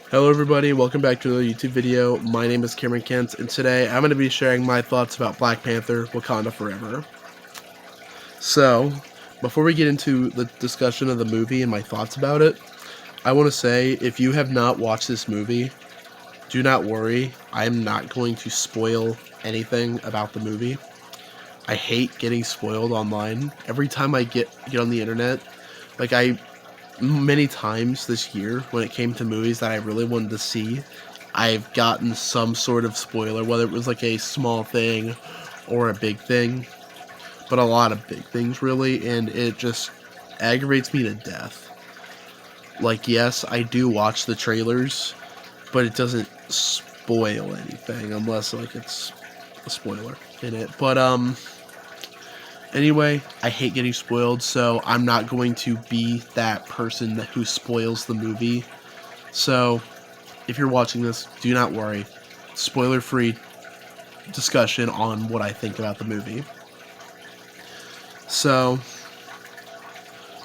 Hello everybody, welcome back to another YouTube video. My name is Cameron Kent, and today I'm going to be sharing my thoughts about Black Panther, Wakanda Forever. So, before we get into the discussion of the movie and my thoughts about it, I want to say, if you have not watched this movie, do not worry, I am not going to spoil anything about the movie. I hate getting spoiled online. Every time I get on the internet, many times this year when it came to movies that I really wanted to see, I've gotten some sort of spoiler, whether it was like a small thing or a big thing, but a lot of big things really, and it just aggravates me to death. Like, yes, I do watch the trailers, but it doesn't spoil anything unless like it's a spoiler in it. But anyway, I hate getting spoiled, so I'm not going to be that person who spoils the movie. So, if you're watching this, do not worry. Spoiler-free discussion on what I think about the movie. So,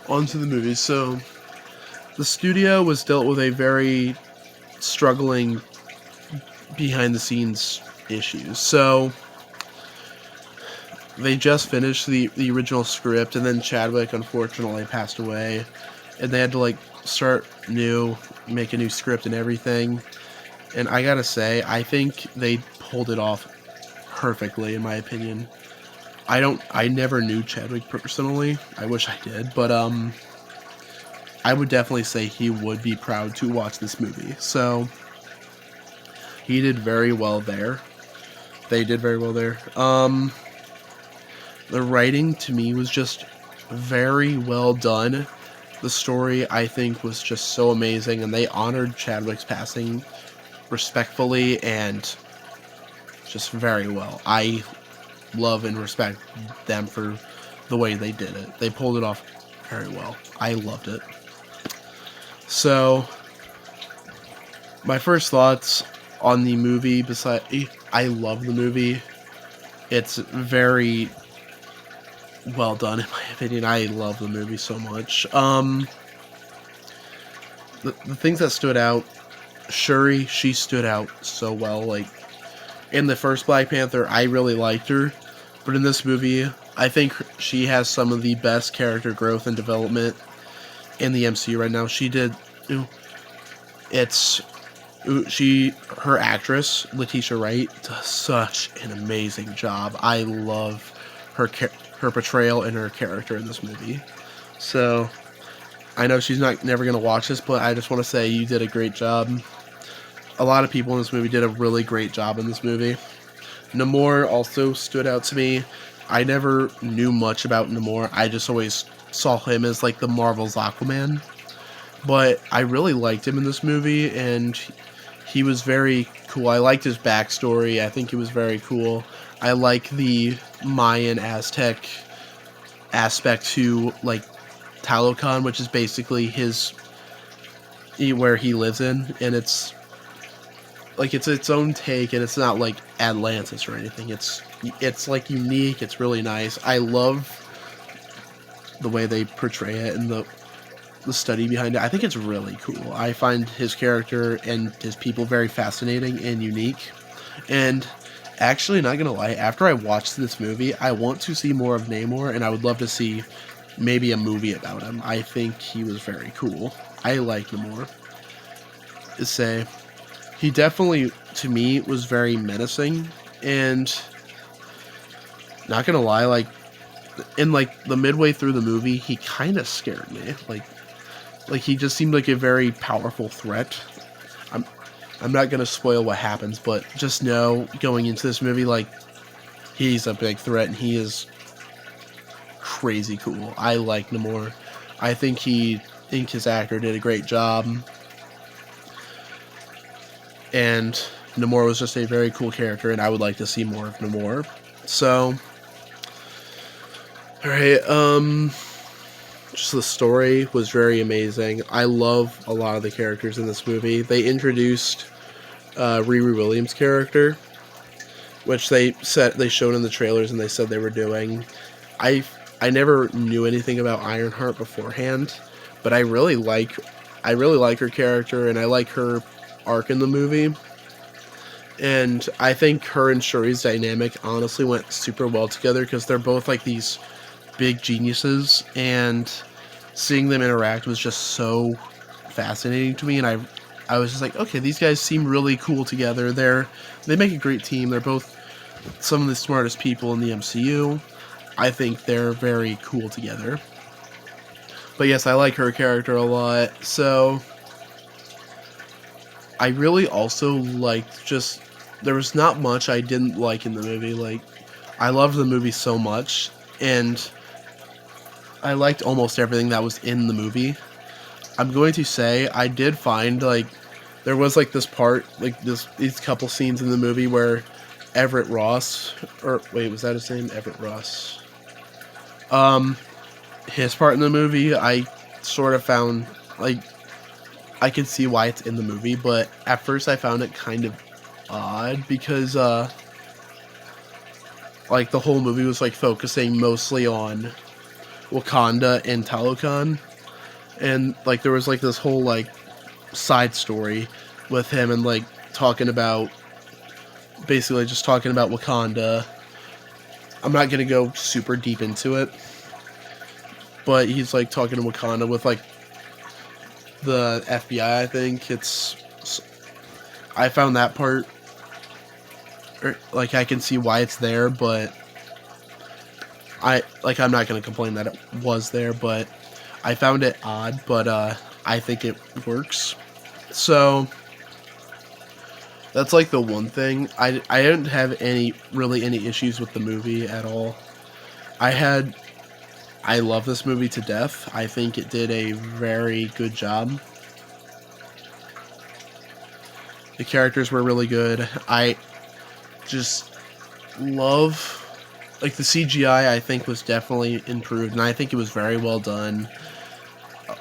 on to the movie. So, the studio was dealt with a very struggling behind-the-scenes issues. So, they just finished the original script, and then Chadwick unfortunately passed away, and they had to start new, make a new script and everything. And I gotta say, I think they pulled it off perfectly, in my opinion. I never knew Chadwick personally. I wish I did, but I would definitely say he would be proud to watch this movie. So he did very well there. They did very well there. The writing, to me, was just very well done. The story, I think, was just so amazing, and they honored Chadwick's passing respectfully and just very well. I love and respect them for the way they did it. They pulled it off very well. I loved it. So, my first thoughts on the movie, I love the movie. It's very well done, in my opinion. I love the movie so much. The things that stood out, Shuri, she stood out so well. Like, in the first Black Panther, I really liked her, but in this movie, I think she has some of the best character growth and development in the MCU right now. Her actress, Letitia Wright, does such an amazing job. I love her portrayal and her character in this movie. So, I know she's never going to watch this, but I just want to say you did a great job. A lot of people in this movie did a really great job in this movie. Namor also stood out to me. I never knew much about Namor. I just always saw him as like the Marvel's Aquaman. But I really liked him in this movie, and he was very cool. I liked his backstory. I think it was very cool. I like the Mayan Aztec aspect to like Talocan, which is basically where he lives in, and it's its own take, and it's not like Atlantis or anything. It's like unique. It's really nice. I love the way they portray it and the study behind it. I think it's really cool. I find his character and his people very fascinating and unique. And actually, not gonna lie, after I watched this movie, I want to see more of Namor, and I would love to see maybe a movie about him. I think he was very cool. I like Namor. He definitely, to me, was very menacing, and not gonna lie, in the midway through the movie, he kind of scared me. He just seemed like a very powerful threat. I'm not gonna spoil what happens, but just know going into this movie, he's a big threat, and he is crazy cool. I like Namor. I think his actor did a great job. And Namor was just a very cool character, and I would like to see more of Namor. So, alright, just the story was very amazing. I love a lot of the characters in this movie. They introduced Riri Williams' character, which they showed in the trailers, and they said they were doing. I never knew anything about Ironheart beforehand, but I really like her character, and I like her arc in the movie. And I think her and Shuri's dynamic honestly went super well together because they're both like these big geniuses, and seeing them interact was just so fascinating to me. And I was just like, okay, these guys seem really cool together. They make a great team. They're both some of the smartest people in the MCU. I think they're very cool together. But yes, I like her character a lot. So I really also liked just, there was not much I didn't like in the movie. Like, I loved the movie so much, and I liked almost everything that was in the movie. I'm going to say I did find, like, there was like this part, like these couple scenes in the movie where Everett Ross, or wait, was that his name? Everett Ross. His part in the movie, I sort of found, like, I could see why it's in the movie, but at first I found it kind of odd because, like, the whole movie was, like, focusing mostly on Wakanda and Talokan, and, like, there was, like, this whole, like, side story with him and, like, talking about, basically just talking about Wakanda. I'm not gonna go super deep into it, but he's, like, talking to Wakanda with, like, the FBI, I think. I found that part, like, I can see why it's there, but I'm not going to complain that it was there, but I found it odd, but I think it works. So that's, like, the one thing. I didn't have any issues with the movie at all. I love this movie to death. I think it did a very good job. The characters were really good. I just love, like, the CGI, I think, was definitely improved, and I think it was very well done.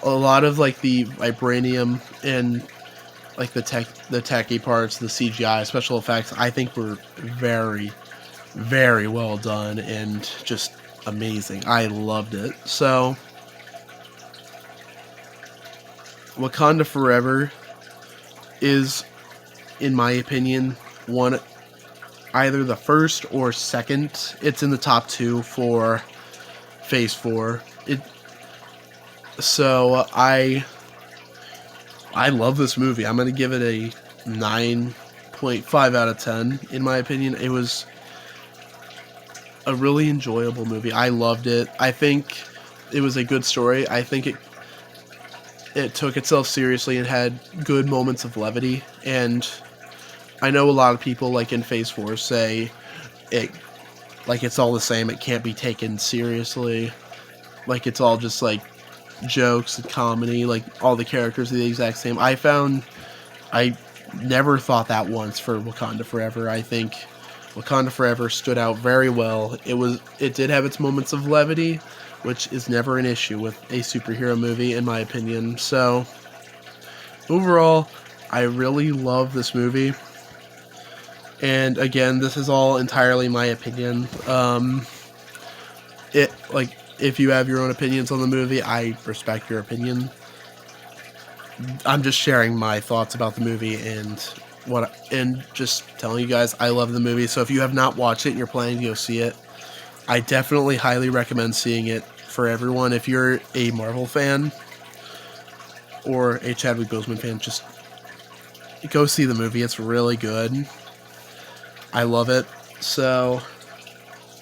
A lot of, like, the vibranium and, like, the techy parts, the CGI, special effects, I think were very, very well done and just amazing. I loved it. So, Wakanda Forever is, in my opinion, either the first or second. It's in the top 2 for Phase 4. So I love this movie. I'm gonna give it a 9.5 out of 10. In my opinion, it was a really enjoyable movie. I loved it. I think it was a good story. I think it took itself seriously and had good moments of levity. And I know a lot of people, like, in Phase 4 say it's all the same. It can't be taken seriously. Like, it's all just, like, jokes and comedy. Like, all the characters are the exact same. I never thought that once for Wakanda Forever. I think Wakanda Forever stood out very well. It did have its moments of levity, which is never an issue with a superhero movie, in my opinion. So, overall, I really love this movie. And again, this is all entirely my opinion. If you have your own opinions on the movie, I respect your opinion. I'm just sharing my thoughts about the movie and just telling you guys I love the movie. So if you have not watched it and you're planning to go see it, I definitely highly recommend seeing it for everyone. If you're a Marvel fan or a Chadwick Boseman fan, just go see the movie. It's really good. I love it. So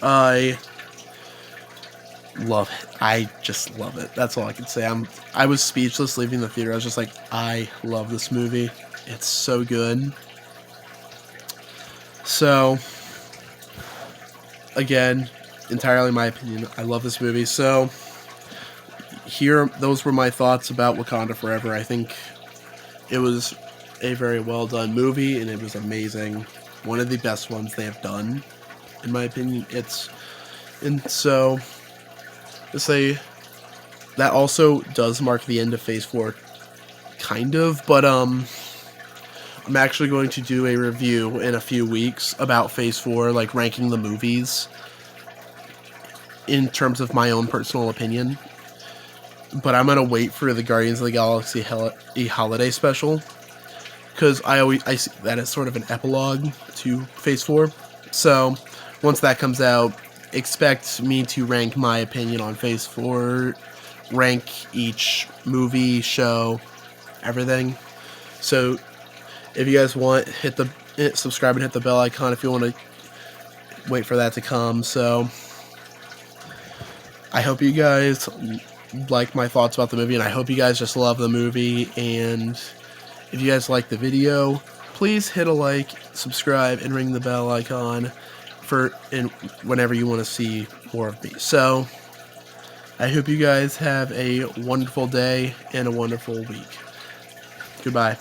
I love it. I just love it. That's all I can say. I was speechless leaving the theater. I was just like, I love this movie. It's so good. So, again, entirely my opinion. I love this movie. So, those were my thoughts about Wakanda Forever. I think it was a very well done movie, and it was amazing. One of the best ones they have done, in my opinion. So, to say, that also does mark the end of Phase 4, kind of, but I'm actually going to do a review in a few weeks about Phase 4, like, ranking the movies in terms of my own personal opinion. But I'm going to wait for the Guardians of the Galaxy holiday special, because I see that as sort of an epilogue to Phase 4. So once that comes out, expect me to rank my opinion on Phase 4, rank each movie, show, everything. So if you guys want, subscribe and hit the bell icon if you want to wait for that to come. So I hope you guys like my thoughts about the movie, and I hope you guys just love the movie. And if you guys like the video, please hit a like, subscribe, and ring the bell icon whenever you want to see more of me. So I hope you guys have a wonderful day and a wonderful week. Goodbye.